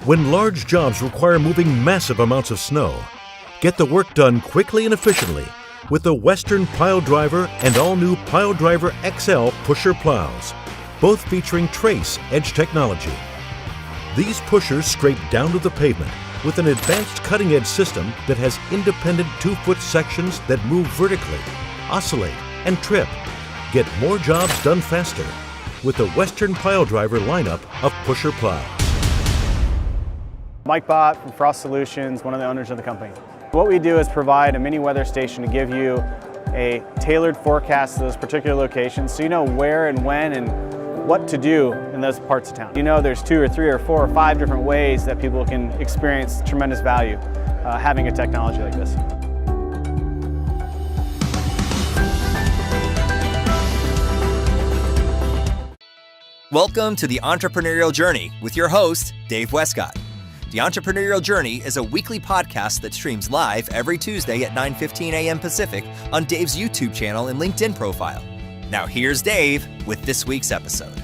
When large jobs require moving massive amounts of snow, get the work done quickly and efficiently with the Western Pile Driver and all-new Pile Driver XL pusher plows, both featuring Trace Edge technology. These pushers scrape down to the pavement with an advanced cutting-edge system that has independent 2-foot sections that move vertically, oscillate, and trip. Get more jobs done faster with the Western Pile Driver lineup of pusher plows. Mike Bott from Frost Solutions, one of the owners of the company. What we do is provide a mini weather station to give you a tailored forecast to those particular locations so you know where and when and what to do in those parts of town. You know there's 2 or 3 or 4 or 5 different ways that people can experience tremendous value having a technology like this. Welcome to the Entrepreneurial Journey with your host, Dave Westcott. The Entrepreneurial Journey is a weekly podcast that streams live every Tuesday at 9:15 a.m. Pacific on Dave's YouTube channel and LinkedIn profile. Now here's Dave with this week's episode.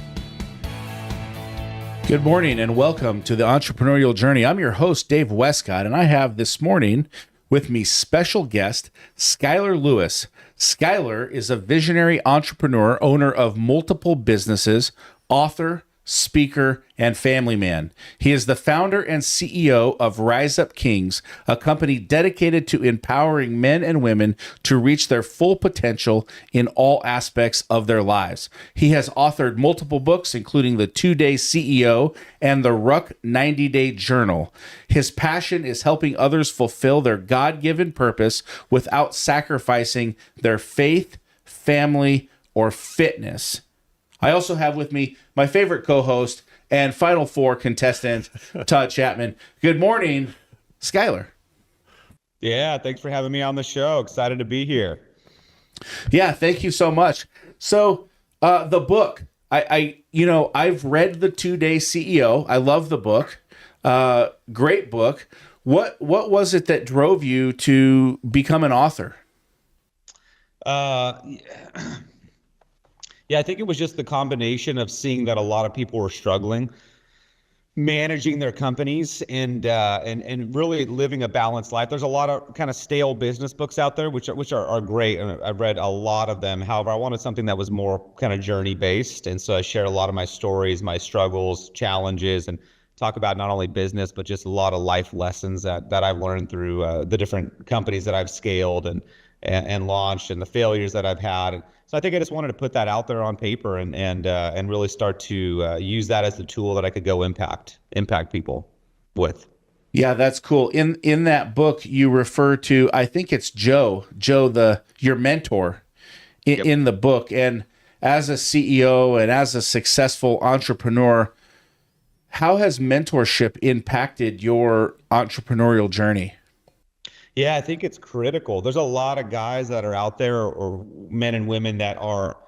Good morning and welcome to the Entrepreneurial Journey. I'm your host, Dave Westcott, and I have this morning with me special guest, Skylar Lewis. Skylar is a visionary entrepreneur, owner of multiple businesses, author, speaker, and family man. He is the founder and CEO of Rise Up Kings, a company dedicated to empowering men and women to reach their full potential in all aspects of their lives. He has authored multiple books, including The 2-Day CEO and The Ruck 90-Day Journal. His passion is helping others fulfill their God-given purpose without sacrificing their faith, family, or fitness. I also have with me my favorite co-host and Final Four contestant, Todd Chapman. Good morning, Skylar. Yeah, thanks for having me on the show. Excited to be here. Yeah, thank you so much. So, the book, I've read The 2-Day CEO. I love the book. Great book. What was it that drove you to become an author? Yeah, I think it was just the combination of seeing that a lot of people were struggling managing their companies and really living a balanced life. There's a lot of kind of stale business books out there, which are great, and I've read a lot of them. However, I wanted something that was more kind of journey based, and so I shared a lot of my stories, my struggles, challenges, and talk about not only business but just a lot of life lessons that I've learned through the different companies that I've scaled and launched, and the failures that I've had. So I think I just wanted to put that out there on paper and really start to use that as the tool that I could go impact people with. Yeah, that's cool. In that book, you refer to, I think it's Joe, your mentor in the book. And as a CEO and as a successful entrepreneur, how has mentorship impacted your entrepreneurial journey? Yeah, I think it's critical. There's a lot of guys that are out there, or men and women that are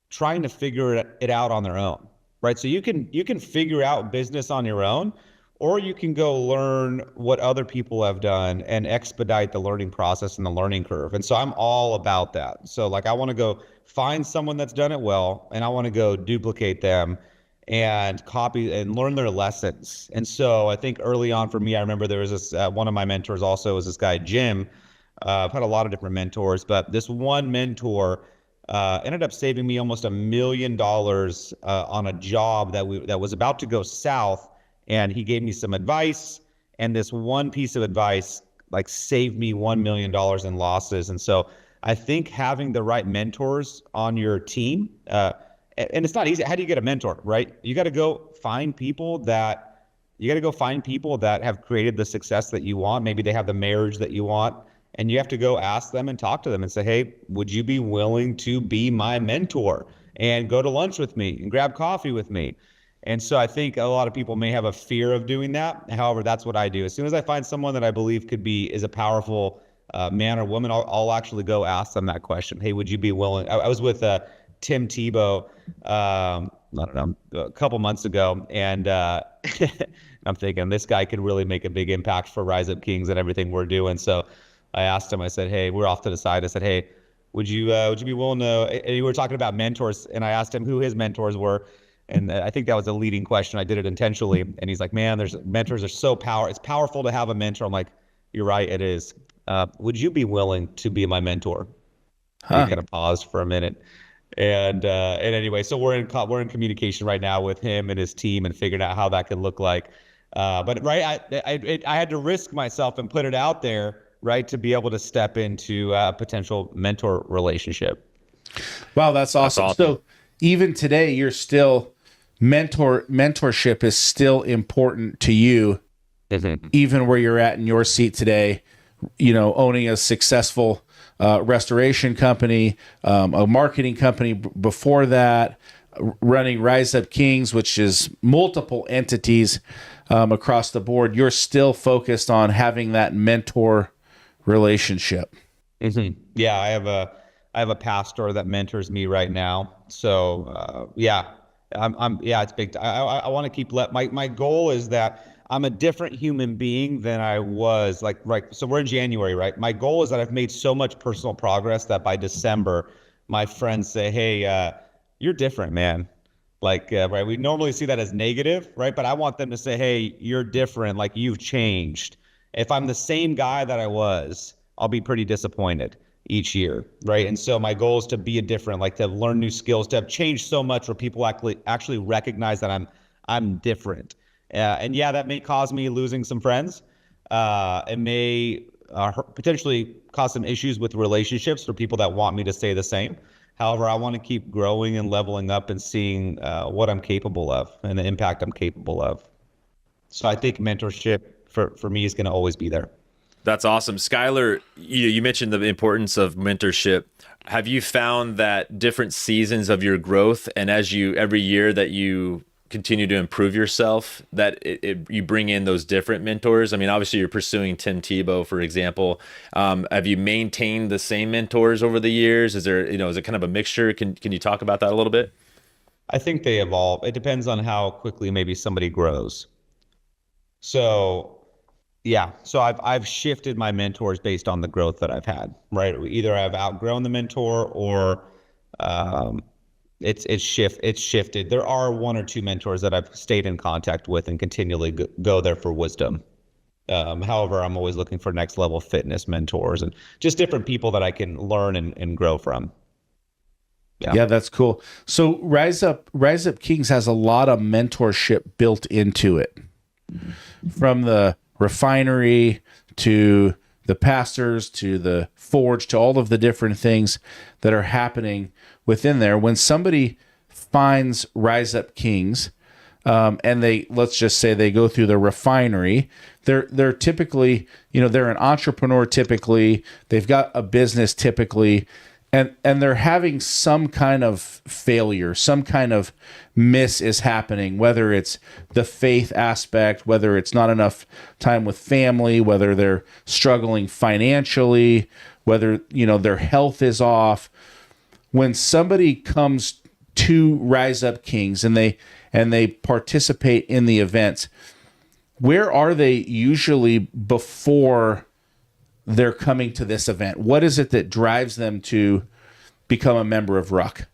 trying to figure it out on their own, right? So you can figure out business on your own, or you can go learn what other people have done and expedite the learning process and the learning curve. And so I'm all about that. So like I want to go find someone that's done it well, and I want to go duplicate them and copy and learn their lessons. And so I think early on for me, I remember there was this, one of my mentors also was this guy, Jim. I've had a lot of different mentors, but this one mentor ended up saving me almost $1 million on a job that was about to go south. And he gave me some advice, and this one piece of advice like saved me $1 million in losses. And so I think having the right mentors on your team, and it's not easy. How do you get a mentor, right? You got to go find people that have created the success that you want. Maybe they have the marriage that you want, and you have to go ask them and talk to them and say, hey, would you be willing to be my mentor and go to lunch with me and grab coffee with me? And so I think a lot of people may have a fear of doing that. However, that's what I do. As soon as I find someone that I believe is a powerful man or woman, I'll actually go ask them that question. Hey, would you be willing? I was with Tim Tebow, I don't know, a couple months ago, and I'm thinking this guy could really make a big impact for Rise Up Kings and everything we're doing. So I asked him, I said, hey, we're off to the side. I said, hey, would you be willing to, and we were talking about mentors, and I asked him who his mentors were. And I think that was a leading question. I did it intentionally. And he's like, man, mentors are so it's powerful to have a mentor. I'm like, you're right, it is. Would you be willing to be my mentor? He kind of paused for a minute. And anyway, so we're in communication right now with him and his team and figuring out how that could look like. But right, I had to risk myself and put it out there, right, to be able to step into a potential mentor relationship. Wow, that's awesome. So even today, you're still mentorship is still important to you, even where you're at in your seat today. Owning a successful restoration company, a marketing company before that, running Rise Up Kings, which is multiple entities across the board. You're still focused on having that mentor relationship. Yeah, I have a pastor that mentors me right now. So it's big. I want to keep my goal is that I'm a different human being than I was so we're in January, right? My goal is that I've made so much personal progress that by December, my friends say, hey, you're different, man. Right. We normally see that as negative, right? But I want them to say, hey, you're different. Like you've changed. If I'm the same guy that I was, I'll be pretty disappointed each year, right? And so my goal is to be to learn new skills, to have changed so much where people actually recognize that I'm different. And yeah, that may cause me losing some friends. It may potentially cause some issues with relationships for people that want me to stay the same. However, I want to keep growing and leveling up and seeing what I'm capable of and the impact I'm capable of. So I think mentorship for me is going to always be there. That's awesome. Skylar, you mentioned the importance of mentorship. Have you found that different seasons of your growth and every year that you continue to improve yourself, that you bring in those different mentors? I mean, obviously you're pursuing Tim Tebow, for example. Have you maintained the same mentors over the years? Is it kind of a mixture? Can you talk about that a little bit? I think they evolve. It depends on how quickly maybe somebody grows. So I've shifted my mentors based on the growth that I've had, right? Either I've outgrown the mentor or it's shifted. There are one or two mentors that I've stayed in contact with and continually go there for wisdom. However, I'm always looking for next level fitness mentors and just different people that I can learn and grow from. Yeah, that's cool. So Rise Up Kings has a lot of mentorship built into it, from the refinery to the pastors to the forge to all of the different things that are happening within there. When somebody finds Rise Up Kings, and let's just say they go through the refinery, they're typically, they're an entrepreneur typically, they've got a business typically, and they're having some kind of failure, some kind of miss is happening, whether it's the faith aspect, whether it's not enough time with family, whether they're struggling financially, whether, their health is off. When somebody comes to Rise Up Kings and they participate in the events, where are they usually before they're coming to this event? What is it that drives them to become a member of Ruck?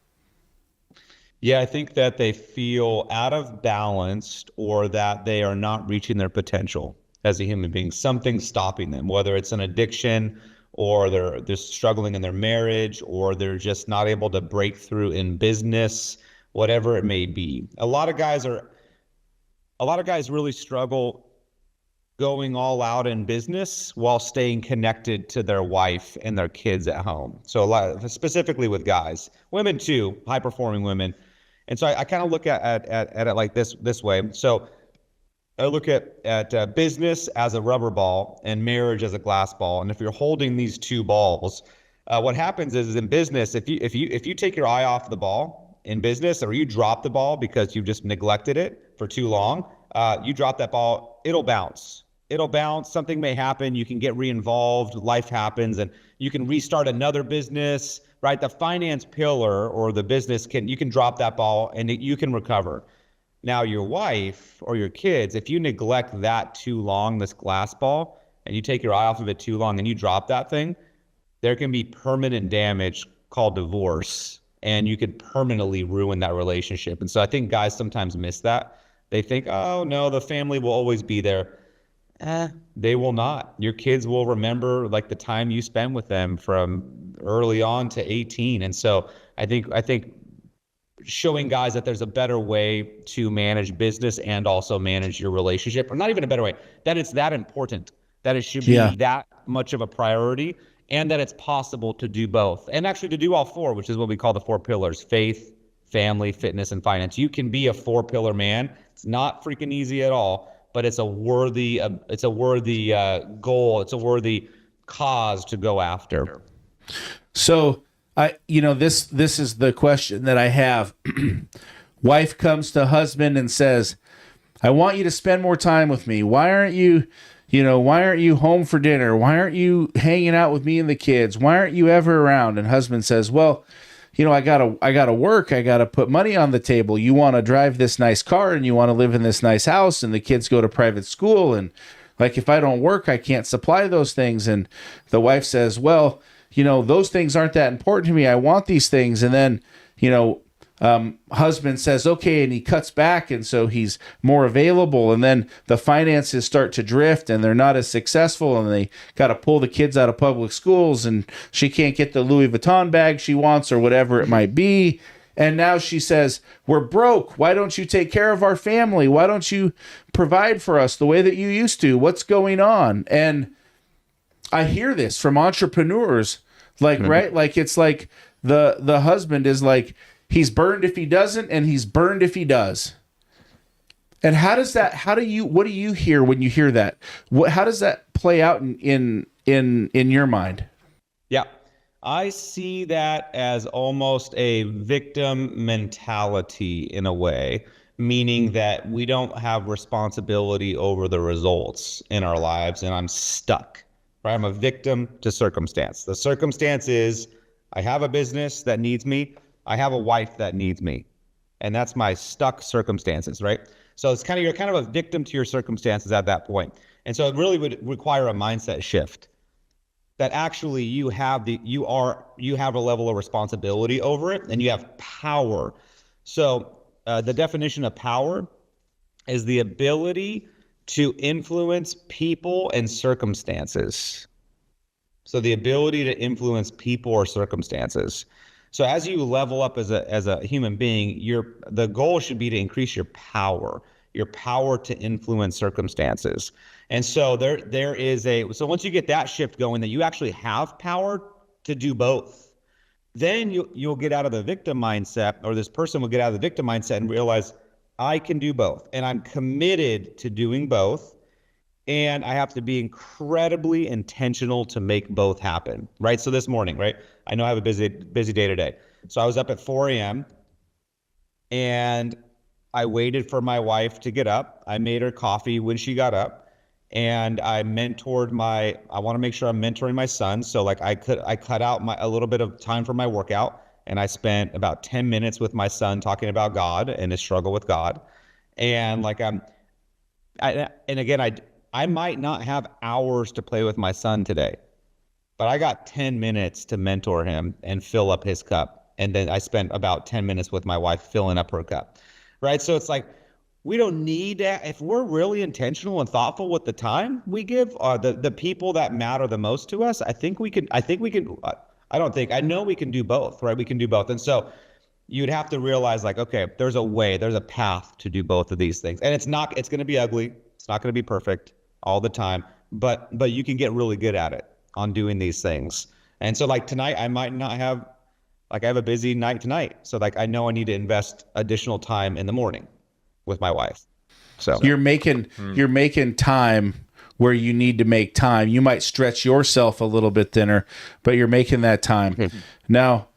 Yeah, I think that they feel out of balance or that they are not reaching their potential as a human being. Something's stopping them, whether it's an addiction or they're struggling in their marriage or they're just not able to break through in business, whatever it may be. A lot of guys really struggle going all out in business while staying connected to their wife and their kids at home. So specifically with guys, women too, high performing women. And so I kind of look at it like this way. So I look at business as a rubber ball and marriage as a glass ball. And if you're holding these two balls, what happens is in business, if you take your eye off the ball in business, or you drop the ball because you just neglected it for too long, you drop that ball, it'll bounce. Something may happen. You can get re-involved. Life happens, and you can restart another business, right? The finance pillar or the business you can drop that ball and you can recover. Now, your wife or your kids, if you neglect that too long, this glass ball, and you take your eye off of it too long and you drop that thing, there can be permanent damage called divorce and you could permanently ruin that relationship. And so I think guys sometimes miss that. They think, oh no, the family will always be there. They will not. Your kids will remember like the time you spend with them from early on to 18. And so I think showing guys that there's a better way to manage business and also manage your relationship, or not even a better way, that it's that important, that it should be that much of a priority, and that it's possible to do both. And actually to do all four, which is what we call the 4 pillars: faith, family, fitness, and finance. You can be a 4-pillar man. It's not freaking easy at all, but it's a worthy goal. It's a worthy cause to go after. So this is the question that I have. Wife comes to husband and says, I want you to spend more time with me. Why aren't you home for dinner? Why aren't you hanging out with me and the kids? Why aren't you ever around? And husband says, well, I gotta work. I gotta put money on the table. You want to drive this nice car and you want to live in this nice house, and the kids go to private school. And like, if I don't work, I can't supply those things. And the wife says, well, those things aren't that important to me. I want these things. And then, husband says, okay, and he cuts back, and so he's more available, and then the finances start to drift, and they're not as successful, and they got to pull the kids out of public schools, and she can't get the Louis Vuitton bag she wants or whatever it might be. And now she says, we're broke. Why don't you take care of our family? Why don't you provide for us the way that you used to? What's going on? And I hear this from entrepreneurs, like, right? Like, it's like the husband is like, he's burned if he doesn't, and he's burned if he does. And what do you hear when you hear that? How does that play out in your mind? Yeah. I see that as almost a victim mentality in a way, meaning that we don't have responsibility over the results in our lives, and I'm stuck, right? I'm a victim to circumstance. The circumstance is I have a business that needs me. I have a wife that needs me, and that's my stuck circumstances, right? So it's you're kind of a victim to your circumstances at that point. And so it really would require a mindset shift that actually you have a level of responsibility over it, and you have power. So the definition of power is the ability to influence people and circumstances. So the ability to influence people or circumstances. So as you level up as a human being, the goal should be to increase your power to influence circumstances. And so so once you get that shift going, that you actually have power to do both, then you'll get out of the victim mindset, or this person will get out of the victim mindset and realize, I can do both, and I'm committed to doing both. And I have to be incredibly intentional to make both happen, right? So this morning, right? I know I have a busy day today. So I was up at 4 a.m. and I waited for my wife to get up. I made her coffee when she got up, and I want to make sure I'm mentoring my son. So like I cut out a little bit of time for my workout, and I spent about 10 minutes with my son talking about God and his struggle with God. And like I might not have hours to play with my son today, but I got 10 minutes to mentor him and fill up his cup. And then I spent about 10 minutes with my wife filling up her cup, right? So it's like, we don't need that. If we're really intentional and thoughtful with the time we give the people that matter the most to us, I know we can do both, right? We can do both. And so you'd have to realize, like, okay, there's a path to do both of these things. And it's going to be ugly. It's not going to be perfect all the time, but you can get really good at it on doing these things. And so like tonight, I might not have, like, I have a busy night tonight. So like, I know I need to invest additional time in the morning with my wife. So you're making time where you need to make time. You might stretch yourself a little bit thinner, but you're making that time. Now,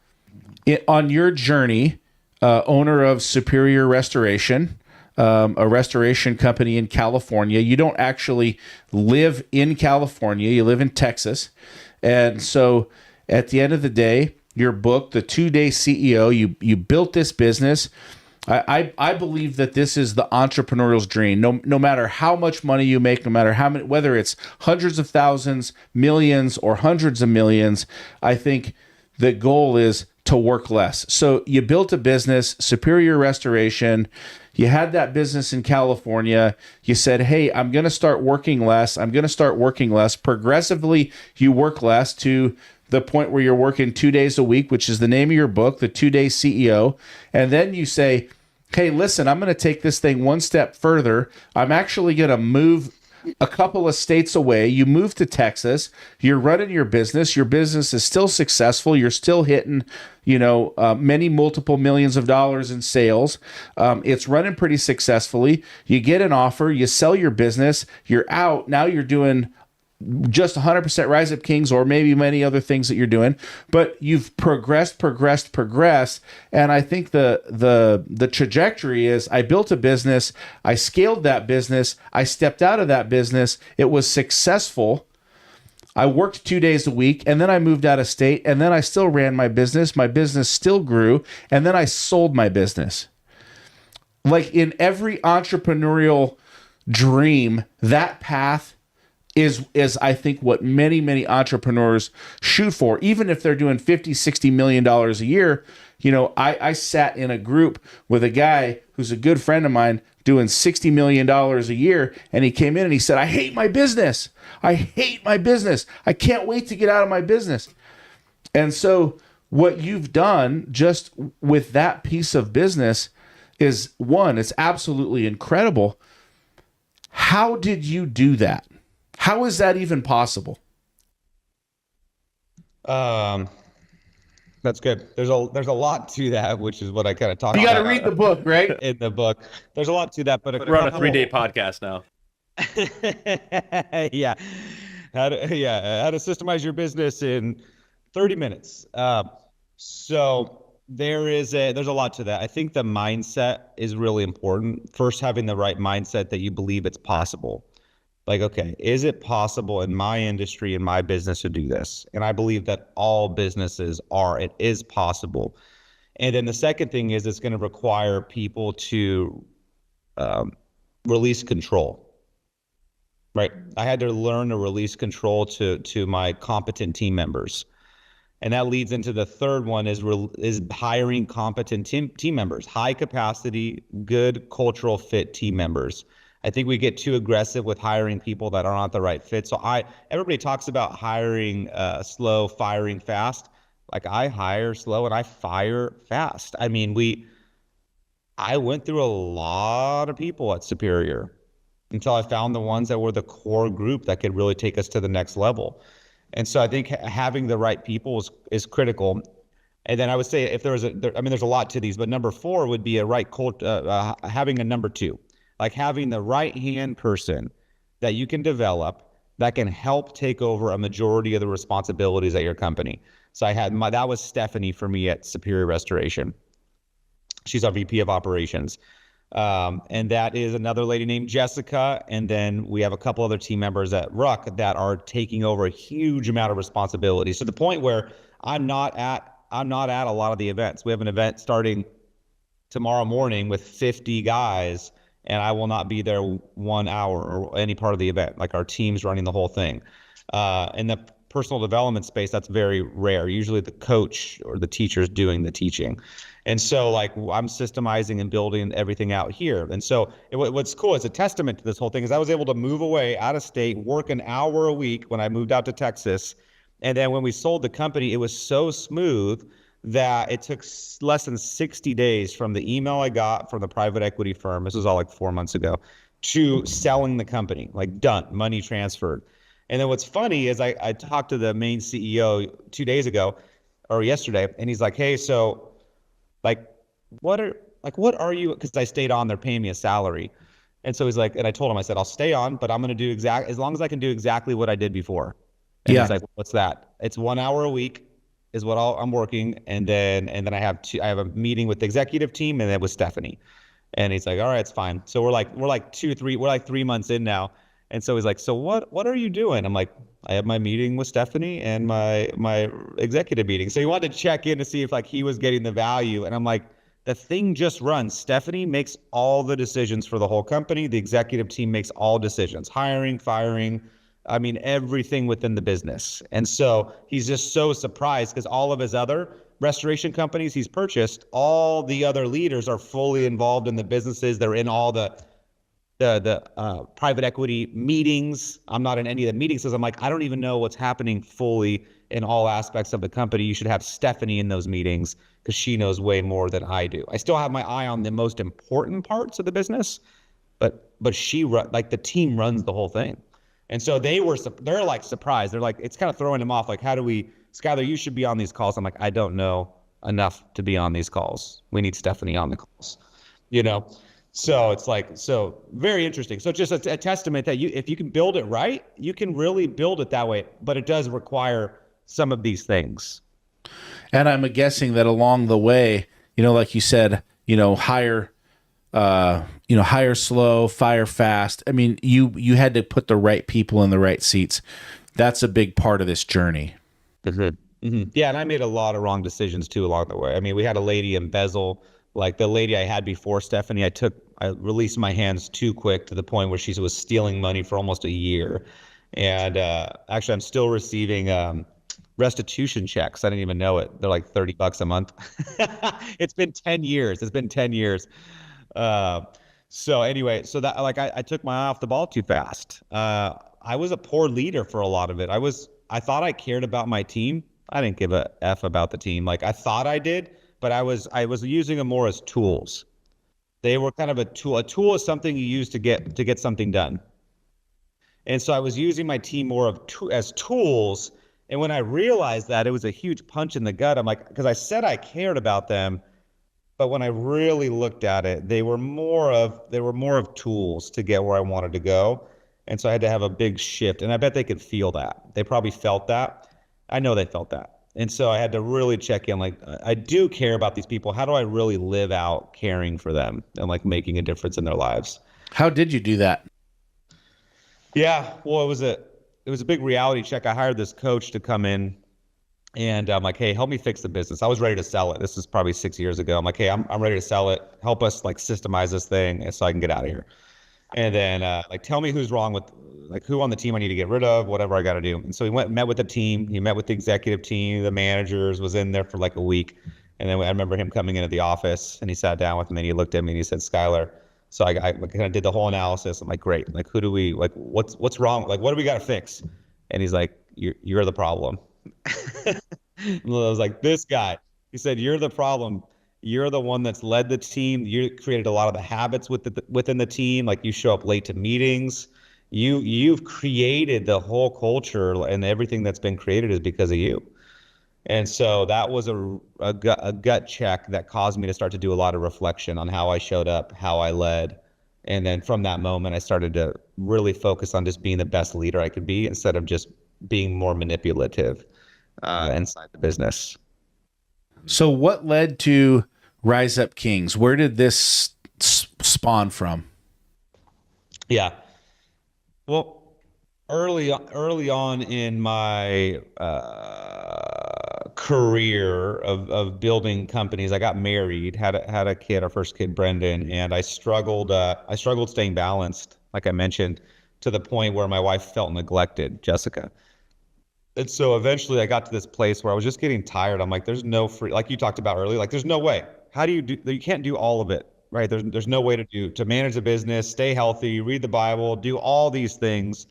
on your journey, owner of Superior Restoration, a restoration company in California. You don't actually live in California. You live in Texas. And so at the end of the day, your book, The 2-Day CEO, you built this business. I believe that this is the entrepreneurial's dream. No matter how much money you make, no matter how many, whether it's hundreds of thousands, millions, or hundreds of millions, I think the goal is to work less. So you built a business, Superior Restoration. You had that business in California. You said, hey, I'm going to start working less. I'm going to start working less. Progressively, you work less to the point where you're working 2 days a week, which is the name of your book, The 2-Day CEO. And then you say, hey, listen, I'm going to take this thing one step further. I'm actually going to move a couple of states away. You move to Texas. You're running your business. Your business is still successful. You're still hitting, many multiple millions of dollars in sales. It's running pretty successfully. You get an offer. You sell your business. You're out. Now you're doing just 100% Rise Up Kings, or maybe many other things that you're doing, but you've progressed. And I think the trajectory is, I built a business, I scaled that business, I stepped out of that business, it was successful. I worked 2 days a week, and then I moved out of state, and then I still ran my business still grew, and then I sold my business. Like in every entrepreneurial dream, that path is I think what many entrepreneurs shoot for, even if they're doing $50-60 million a year. I sat in a group with a guy who's a good friend of mine doing $60 million a year, and he came in and he said, I hate my business. I can't wait to get out of my business. And so what you've done just with that piece of business is, one, it's absolutely incredible. How did you do that? How is that even possible? That's good. There's a lot to that, which is what I kind of talked about. You got to read the book, right? In the book, there's a lot to that, but we're on a 3-day podcast now. Yeah. How to systemize your business in 30 minutes. So there's a lot to that. I think the mindset is really important. First, having the right mindset that you believe it's possible. Like, okay, is it possible in my industry, in my business, to do this? And I believe that all businesses are. It is possible. And then the second thing is, it's going to require people to release control, right? I had to learn to release control to my competent team members. And that leads into the third one, is hiring competent team members, high capacity, good cultural fit team members. I think we get too aggressive with hiring people that are not the right fit. So everybody talks about hiring slow, firing fast. Like, I hire slow and I fire fast. I mean, I went through a lot of people at Superior until I found the ones that were the core group that could really take us to the next level. And so I think having the right people is critical. And then I would say, if there's a lot to these, but number 4 would be having a number 2. Like, having the right hand person that you can develop that can help take over a majority of the responsibilities at your company. So that was Stephanie for me at Superior Restoration. She's our VP of operations. And that is another lady named Jessica. And then we have a couple other team members at Ruck that are taking over a huge amount of responsibility. So the point where I'm not at a lot of the events. We have an event starting tomorrow morning with 50 guys, and I will not be there 1 hour or any part of the event. Like, our team's running the whole thing. In the personal development space, that's very rare. Usually the coach or the teacher's doing the teaching. And so, like, I'm systemizing and building everything out here. And so what's cool, it's a testament to this whole thing, is I was able to move away out of state, work an hour a week when I moved out to Texas. And then when we sold the company, it was so smooth that it took less than 60 days from the email I got from the private equity firm, this was all like 4 months ago, to selling the company, like, done, money transferred. And then what's funny is I talked to the main CEO 2 days ago or yesterday, and he's like, hey, so what are you, because I stayed on, they're paying me a salary. And so he's like, and I told him, I said, I'll stay on, but I'm going to do as long as I can do exactly what I did before. And he's like, what's that? It's 1 hour a week is what I'm working. And then I have a meeting with the executive team, and then with Stephanie. And he's like, all right, it's fine. So we're like 3 months in now. And so he's like, so what are you doing? I'm like, I have my meeting with Stephanie and my executive meeting. So he wanted to check in to see if, like, he was getting the value. And I'm like, the thing just runs. Stephanie makes all the decisions for the whole company. The executive team makes all decisions, hiring, firing, I mean, everything within the business. And so he's just so surprised because all of his other restoration companies he's purchased, all the other leaders are fully involved in the businesses. They're in all the private equity meetings. I'm not in any of the meetings because I'm like, I don't even know what's happening fully in all aspects of the company. You should have Stephanie in those meetings because she knows way more than I do. I still have my eye on the most important parts of the business, but she like the team runs the whole thing. And so they're like surprised. They're like, it's kind of throwing them off. Like, Skylar, you should be on these calls. I'm like, I don't know enough to be on these calls. We need Stephanie on the calls, you know? So it's like, so very interesting. So just a testament that if you can build it right, you can really build it that way, but it does require some of these things. And I'm guessing that along the way, like you said, hire slow, fire fast. I mean, you had to put the right people in the right seats. That's a big part of this journey. Mm-hmm. Yeah. And I made a lot of wrong decisions too along the way. I mean, we had a lady embezzle, like the lady I had before Stephanie. I released my hands too quick to the point where she was stealing money for almost a year. And actually, I'm still receiving restitution checks. I didn't even know it. They're like $30 a month. It's been 10 years. So anyway, so that I took my eye off the ball too fast. I was a poor leader for a lot of it. I thought I cared about my team. I didn't give a F about the team. Like I thought I did, but I was using them more as tools. They were kind of a tool. A tool is something you use to get something done. And so I was using my team more as tools. And when I realized that, it was a huge punch in the gut. I'm like, because I said I cared about them, but when I really looked at it, they were more of tools to get where I wanted to go. And so I had to have a big shift. And I bet they could feel that. They probably felt that. I know they felt that. And so I had to really check in, like, I do care about these people. How do I really live out caring for them and like making a difference in their lives? How did you do that? Yeah, well, it was a big reality check. I hired this coach to come in and I'm like, hey, help me fix the business. I was ready to sell it. This is probably 6 years ago. I'm like, hey, I'm ready to sell it. Help us like systemize this thing so I can get out of here. And then like, tell me who's wrong with, like, who on the team I need to get rid of, whatever I got to do. And so he went and met with the team. He met with the executive team, the managers, was in there for like a week. And then I remember him coming into the office and he sat down with me and he looked at me and he said, Skylar. So I kind of did the whole analysis. I'm like, great. Like, who do we, like, what's wrong? Like, what do we got to fix? And he's like, you're the problem. And I was like, this guy. He said, you're the problem. You're the one that's led the team. You created a lot of the habits within the team. Like, you show up late to meetings. You've created the whole culture, and everything that's been created is because of you. And so that was a gut check that caused me to start to do a lot of reflection on how I showed up, how I led. And then from that moment, I started to really focus on just being the best leader I could be instead of just being more manipulative inside the business. So what led to Rise Up Kings? Where did this spawn from? Yeah. Well, early on in my career of building companies, I got married, had a kid, our first kid, Brendan, and I struggled staying balanced, like I mentioned, to the point where my wife felt neglected, Jessica. And so eventually I got to this place where I was just getting tired. I'm like, there's no free, like you talked about earlier, like there's no way. How do you can't do all of it, right? There's no way to manage a business, stay healthy, read the Bible, do all these things.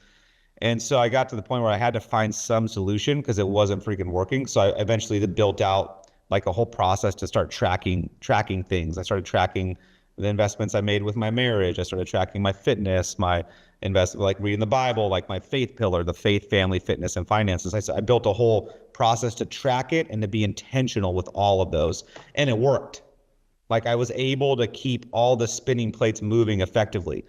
And so I got to the point where I had to find some solution because it wasn't freaking working. So I eventually built out like a whole process to start tracking things. I started tracking the investments I made with my marriage. I started tracking my fitness, my investment, like reading the Bible, like my faith pillar, the faith, family, fitness, and finances. I built a whole process to track it and to be intentional with all of those. And it worked. Like I was able to keep all the spinning plates moving effectively.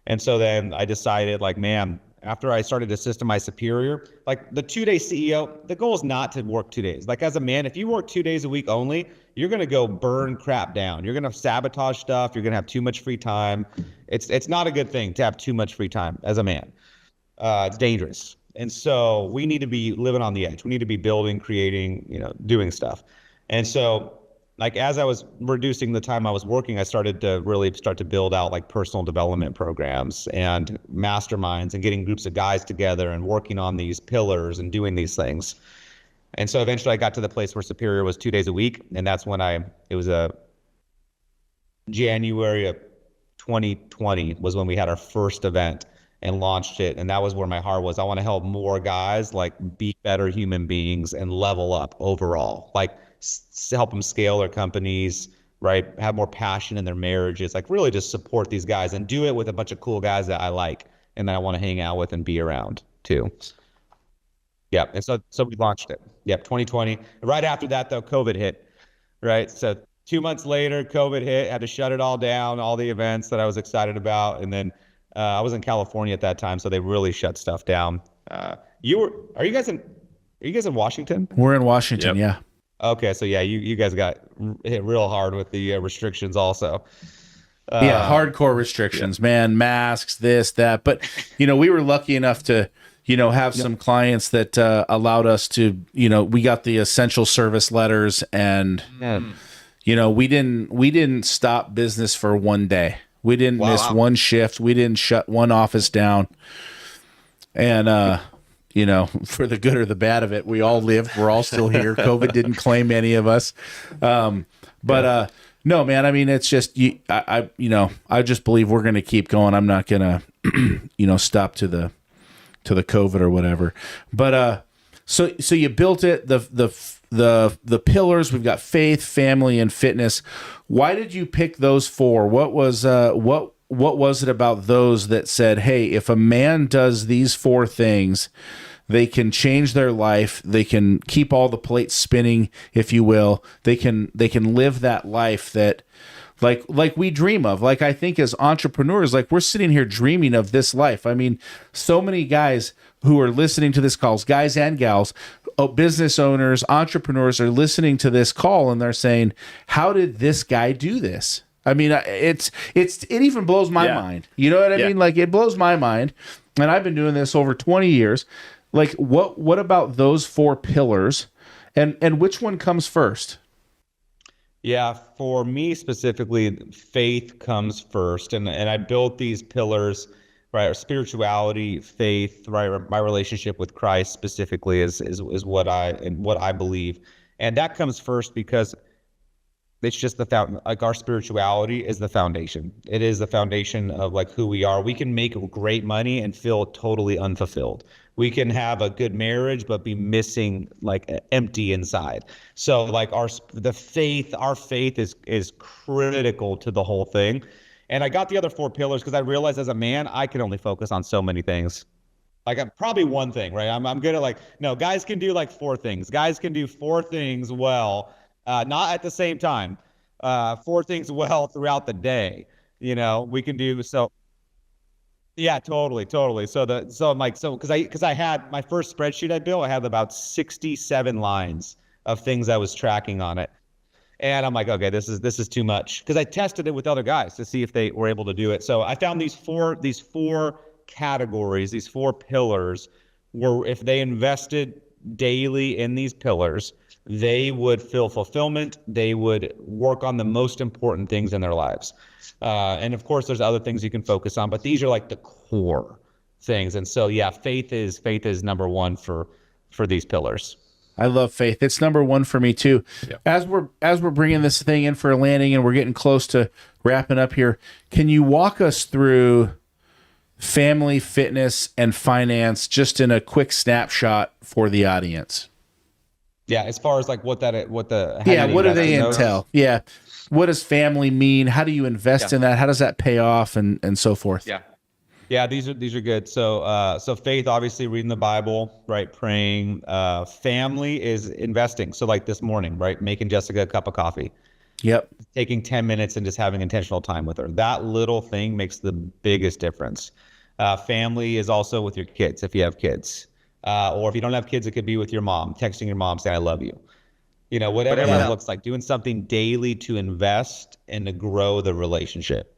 And so then I decided, like, man, after I started to systemize superior, like the 2-day CEO, the goal is not to work 2 days. Like as a man, if you work 2 days a week only, you're going to go burn crap down. You're going to sabotage stuff. You're going to have too much free time. It's not a good thing to have too much free time as a man. It's dangerous. And so we need to be living on the edge. We need to be building, creating, doing stuff. And so like as I was reducing the time I was working, I started to really start to build out like personal development programs and masterminds and getting groups of guys together and working on these pillars and doing these things. And so eventually I got to the place where Superior was 2 days a week. And that's when it was a January of 2020 was when we had our first event and launched it. And that was where my heart was. I want to help more guys like be better human beings and level up overall, like help them scale their companies, right? Have more passion in their marriages, like really just support these guys and do it with a bunch of cool guys that I like and that I want to hang out with and be around too. Yeah. And so we launched it. Yep. 2020. Right after that though, COVID hit, right? So 2 months later, COVID hit, had to shut it all down, all the events that I was excited about. And then I was in California at that time, so they really shut stuff down. Are you guys in Washington? We're in Washington, Yep. yeah. Okay, so yeah, you guys got hit real hard with the restrictions also. Yeah, hardcore restrictions, man, masks, this, that. But, we were lucky enough to, have some clients that allowed us to, we got the essential service letters and, we didn't stop business for one day. We didn't miss one shift. We didn't shut one office down. And, for the good or the bad of it, we all lived. We're all still here. COVID didn't claim any of us. But no, man, I mean, it's just, I just believe we're going to keep going. I'm not going to, stop to the COVID or whatever. But, so you built it, the pillars. We've got faith, family, and fitness. Why did you pick those four? What was it about those that said, hey, if a man does these four things, they can change their life, they can keep all the plates spinning, if you will, they can live that life that like we dream of. Like, I think as entrepreneurs, like, we're sitting here dreaming of this life. I mean, so many guys who are listening to this calls, guys and gals, business owners, entrepreneurs are listening to this call and they're saying, how did this guy do this? I mean, it even blows my mind. You know what I mean? Like, it blows my mind. And I've been doing this over 20 years. Like, what about those four pillars and which one comes first? Yeah, for me specifically, faith comes first. And I built these pillars, right? Spirituality, faith, right? My relationship with Christ specifically is what I believe. And that comes first because it's just like our spirituality is the foundation. It is the foundation of like who we are. We can make great money and feel totally unfulfilled. We can have a good marriage, but be missing, like, empty inside. So like our faith is critical to the whole thing. And I got the other four pillars because I realized as a man, I can only focus on so many things. Like, I'm probably one thing, right? I'm good at, like, no, guys can do like four things. Guys can do four things well, not at the same time. Four things well throughout the day. We can do so. Yeah, totally. Because I had my first spreadsheet I built, I had about 67 lines of things I was tracking on it. And I'm like, okay, this is too much. Because I tested it with other guys to see if they were able to do it. So I found these four categories, these four pillars, where if they invested daily in these pillars, they would feel fulfillment. They would work on the most important things in their lives. And of course, there's other things you can focus on, but these are like the core things. And so, yeah, faith is number one for these pillars. I love faith. It's number one for me too. Yep. As we're bringing this thing in for a landing and we're getting close to wrapping up here, can you walk us through family, fitness, and finance just in a quick snapshot for the audience? Yeah, as far as like what do they entail? Yeah. What does family mean? How do you invest in that? How does that pay off and so forth? Yeah, these are good. So faith, obviously reading the Bible, right? Praying. Family is investing. So like this morning, right? Making Jessica a cup of coffee. Yep. Taking 10 minutes and just having intentional time with her. That little thing makes the biggest difference. Family is also with your kids, if you have kids. Or if you don't have kids, it could be with your mom, texting your mom saying, I love you. Whatever that looks like, doing something daily to invest and to grow the relationship.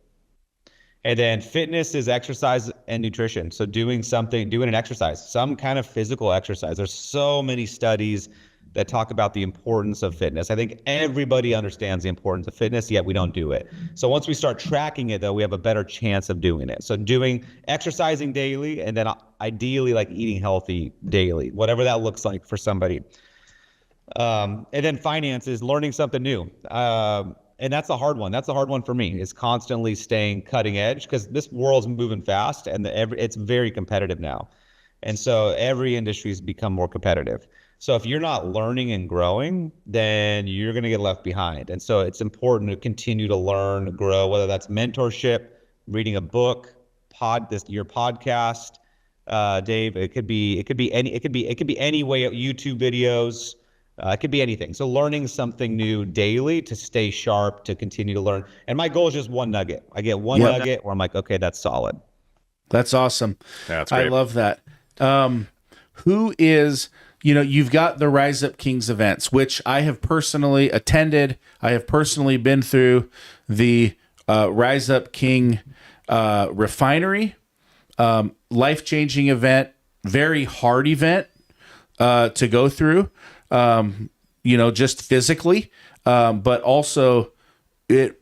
And then fitness is exercise and nutrition. So doing an exercise, some kind of physical exercise. There's so many studies that talk about the importance of fitness. I think everybody understands the importance of fitness, yet we don't do it. So once we start tracking it, though, we have a better chance of doing it. So exercising daily, and then ideally like eating healthy daily, whatever that looks like for somebody. And then finances, learning something new. And that's a hard one. That's a hard one for me, is constantly staying cutting edge, because this world's moving fast and it's very competitive now. And so every industry has become more competitive. So if you're not learning and growing, then you're going to get left behind. And so it's important to continue to learn, grow, whether that's mentorship, reading a book, your podcast, Dave. It could be any way, YouTube videos. It could be anything. So learning something new daily to stay sharp, to continue to learn. And my goal is just one nugget. I get one nugget where I'm like, okay, that's solid. That's awesome. Yeah, that's great. I love that. Who is, you've got the Rise Up Kings events, which I have personally attended. I have personally been through the Rise Up King refinery, life-changing event, very hard event to go through, just physically, but also it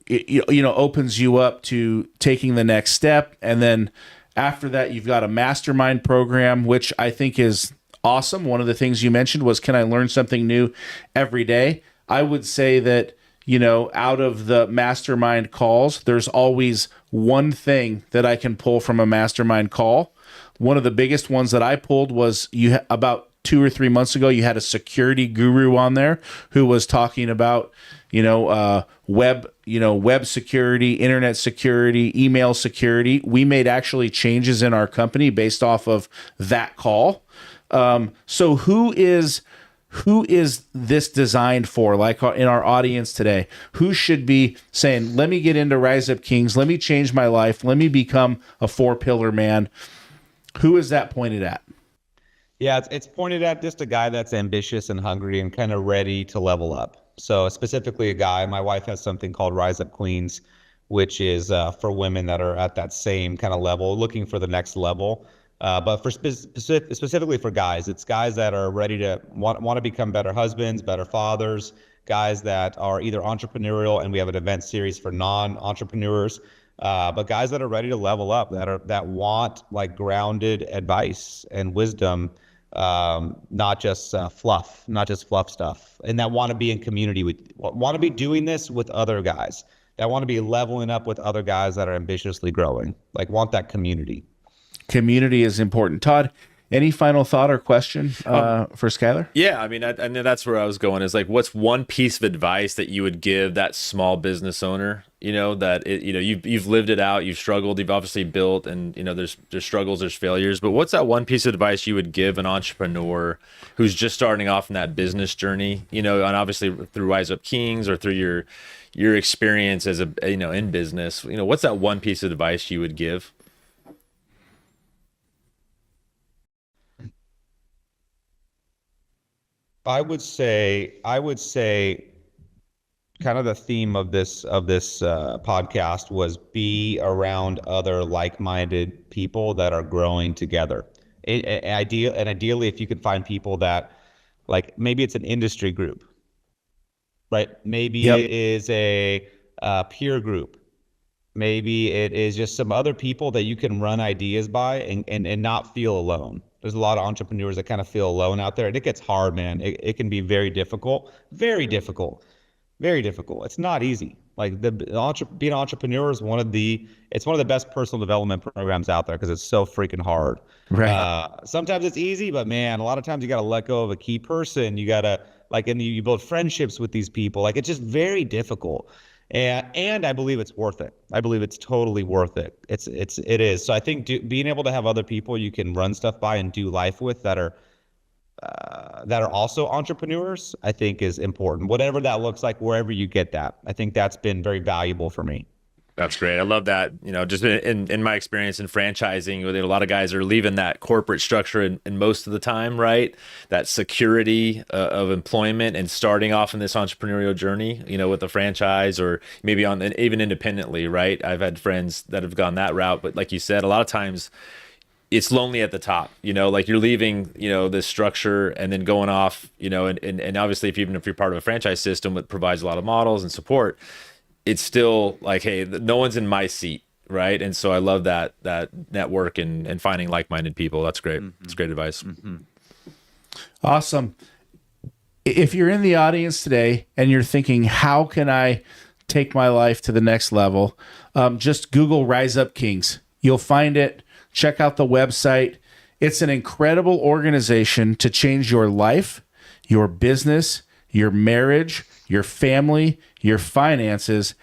opens you up to taking the next step. And then after that, you've got a mastermind program, which I think is awesome. One of the things you mentioned was, can I learn something new every day? I would say that, out of the mastermind calls, there's always one thing that I can pull from a mastermind call. One of the biggest ones that I pulled was about 2 or 3 months ago, you had a security guru on there who was talking about, web security, internet security, email security. We made actually changes in our company based off of that call. So who is this designed for? Like in our audience today, who should be saying, let me get into Rise Up Kings, let me change my life, let me become a 4-pillar man? Who is that pointed at? Yeah, it's pointed at just a guy that's ambitious and hungry and kind of ready to level up. So specifically a guy, my wife has something called Rise Up Queens, which is for women that are at that same kind of level, looking for the next level. But for specifically for guys, it's guys that are ready to want to become better husbands, better fathers, guys that are either entrepreneurial, and we have an event series for non-entrepreneurs, but guys that are ready to level up, that want like grounded advice and wisdom, not just fluff stuff, and that want to be in community want to be doing this with other guys, that want to be leveling up with other guys that are ambitiously growing, like want that community. Community is important. Todd, any final thought or question for Skylar? Yeah, I mean, I know that's where I was going, is like, what's one piece of advice that you would give that small business owner, that you've lived it out, you've struggled, you've obviously built, and there's struggles, there's failures, but what's that one piece of advice you would give an entrepreneur who's just starting off in that business journey, and obviously through Rise Up Kings or through your experience as in business, what's that one piece of advice you would give? I would say kind of the theme of this podcast was be around other like-minded people that are growing together. Ideally, if you could find people that, like, maybe it's an industry group, right? Maybe it is a peer group. Maybe it is just some other people that you can run ideas by and not feel alone. There's a lot of entrepreneurs that kind of feel alone out there, and it gets hard, man. It can be very difficult, very difficult, very difficult. It's not easy. Like being an entrepreneur is one of the best personal development programs out there, because it's so freaking hard. Right. Sometimes it's easy, but man, a lot of times you got to let go of a key person. You got to and you build friendships with these people. Like, it's just very difficult. And I believe it's worth it. I believe it's totally worth it. It is. So I think being able to have other people you can run stuff by and do life with that are also entrepreneurs, I think is important. Whatever that looks like, wherever you get that, I think that's been very valuable for me. That's great. I love that. Just in my experience in franchising, a lot of guys are leaving that corporate structure in most of the time, right? That security of employment, and starting off in this entrepreneurial journey, with a franchise, or maybe even independently, right? I've had friends that have gone that route, but like you said, a lot of times it's lonely at the top, like you're leaving, this structure and then going off, and obviously even if you're part of a franchise system that provides a lot of models and support, it's still like, hey, no one's in my seat. Right. And so I love that network and finding like-minded people. That's great. It's great advice. Awesome. If you're in the audience today and you're thinking, how can I take my life to the next level? Just Google Rise Up Kings. You'll find it. Check out the website. It's an incredible organization to change your life, your business, your marriage, your family, your finances,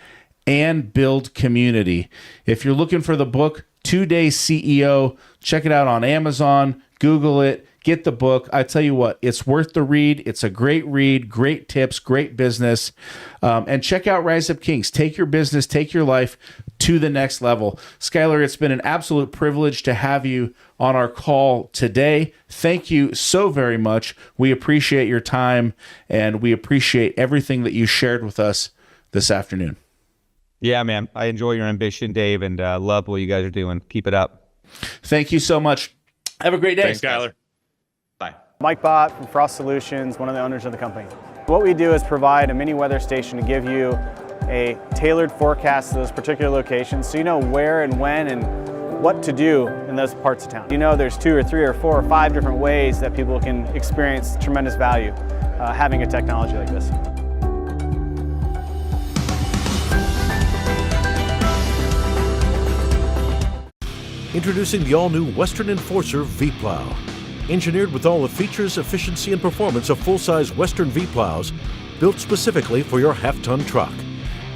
and build community. If you're looking for the book, 2-Day CEO, check it out on Amazon, Google it, get the book. I tell you what, it's worth the read. It's a great read, great tips, great business. And check out Rise Up Kings. Take your business, take your life to the next level. Skylar, it's been an absolute privilege to have you on our call today. Thank you so very much. We appreciate your time, and we appreciate everything that you shared with us this afternoon. Yeah, man. I enjoy your ambition, Dave, and love what you guys are doing. Keep it up. Thank you so much. Have a great day. Thanks, Skylar. Bye. Mike Bott from Frost Solutions, one of the owners of the company. What we do is provide a mini weather station to give you a tailored forecast to those particular locations so you know where and when and what to do in those parts of town. There's 2 or 3 or 4 or 5 different ways that people can experience tremendous value having a technology like this. Introducing the all-new Western Enforcer V-Plow. Engineered with all the features, efficiency, and performance of full-size Western V-Plows, built specifically for your half-ton truck.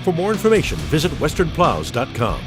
For more information, visit westernplows.com.